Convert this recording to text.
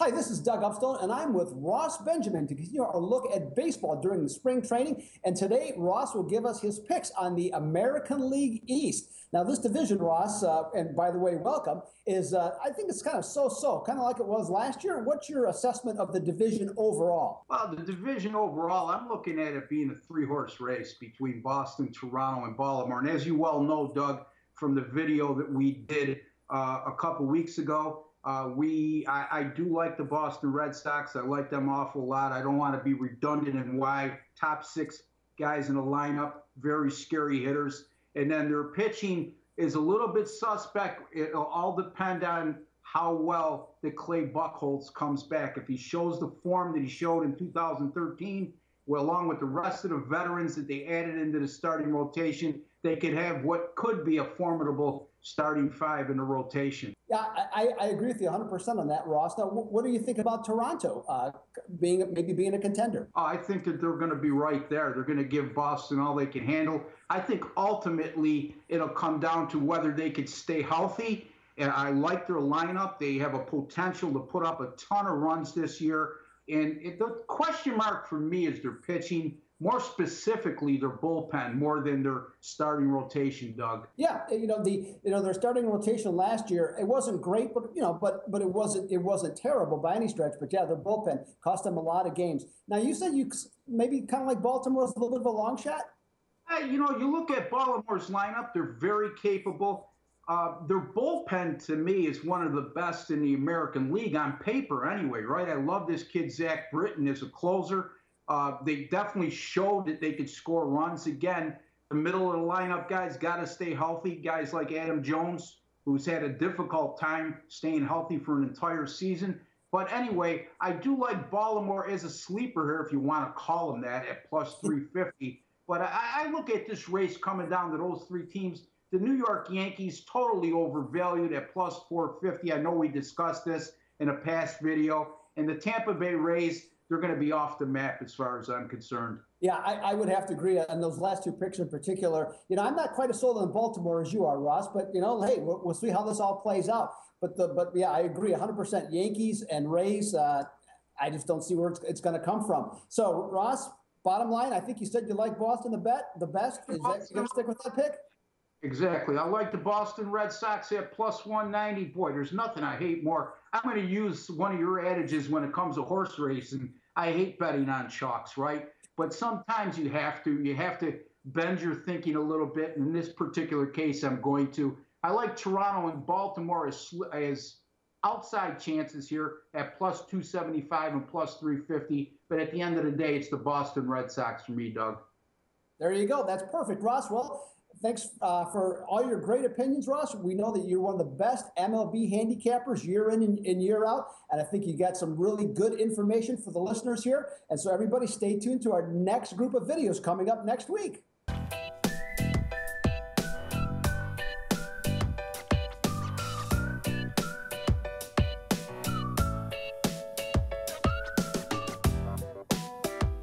Hi, this is Doug Upstone, and I'm with Ross Benjamin to continue our look at baseball during the spring training. And today, Ross will give us his picks on the American League East. Now, this division, Ross, and by the way, welcome, is I think it's kind of so-so, kind of like it was last year. What's your assessment of the division overall? Well, the division overall, I'm looking at it being a three-horse race between Boston, Toronto, and Baltimore. And as you well know, Doug, from the video that we did a couple weeks ago, I do like the Boston Red Sox. I like them awful lot. I don't want to be redundant in why. Top six guys in the lineup, very scary hitters. And then their pitching is a little bit suspect. It'll all depend on how well the Clay Buchholz comes back. If he shows the form that he showed in 2013, well, along with the rest of the veterans that they added into the starting rotation, they could have what could be a formidable starting five in the rotation. Yeah, I agree with you 100% on that, Ross. Now, what do you think about Toronto maybe being a contender? I think that they're going to be right there. They're going to give Boston all they can handle. I think ultimately it'll come down to whether they could stay healthy. And I like their lineup. They have a potential to put up a ton of runs this year. And the question mark for me is their pitching, more specifically their bullpen, more than their starting rotation, Doug. Yeah, their starting rotation last year, it wasn't great, but it wasn't terrible by any stretch. But yeah, their bullpen cost them a lot of games. Now you said you maybe kind of like Baltimore is a little bit of a long shot. You look at Baltimore's lineup; they're very capable. Their bullpen, to me, is one of the best in the American League on paper anyway, right? I love this kid, Zach Britton, as a closer. They definitely showed that they could score runs. Again, the middle of the lineup guys got to stay healthy. Guys like Adam Jones, who's had a difficult time staying healthy for an entire season. But anyway, I do like Baltimore as a sleeper here, if you want to call them that, at plus 350. But I look at this race coming down to those three teams. The New York Yankees, totally overvalued at plus 450. I know we discussed this in a past video. And the Tampa Bay Rays, they're going to be off the map as far as I'm concerned. Yeah, I would have to agree on those last two picks in particular. I'm not quite as sold on Baltimore as you are, Ross, but, hey, we'll see how this all plays out. But yeah, I agree 100%. Yankees and Rays, I just don't see where it's going to come from. So, Ross, bottom line, I think you said you like Boston the best. Is that you going to stick with that pick? Exactly. I like the Boston Red Sox at plus 190. Boy, there's nothing I hate more. I'm going to use one of your adages when it comes to horse racing. I hate betting on chalks, right? But sometimes you have to bend your thinking a little bit. And in this particular case, I'm going to. I like Toronto and Baltimore as outside chances here at plus 275 and plus 350. But at the end of the day, it's the Boston Red Sox for me, Doug. There you go. That's perfect, Ross. Well, thanks for all your great opinions, Ross. We know that you're one of the best MLB handicappers year in and year out, and I think you got some really good information for the listeners here. And so everybody stay tuned to our next group of videos coming up next week.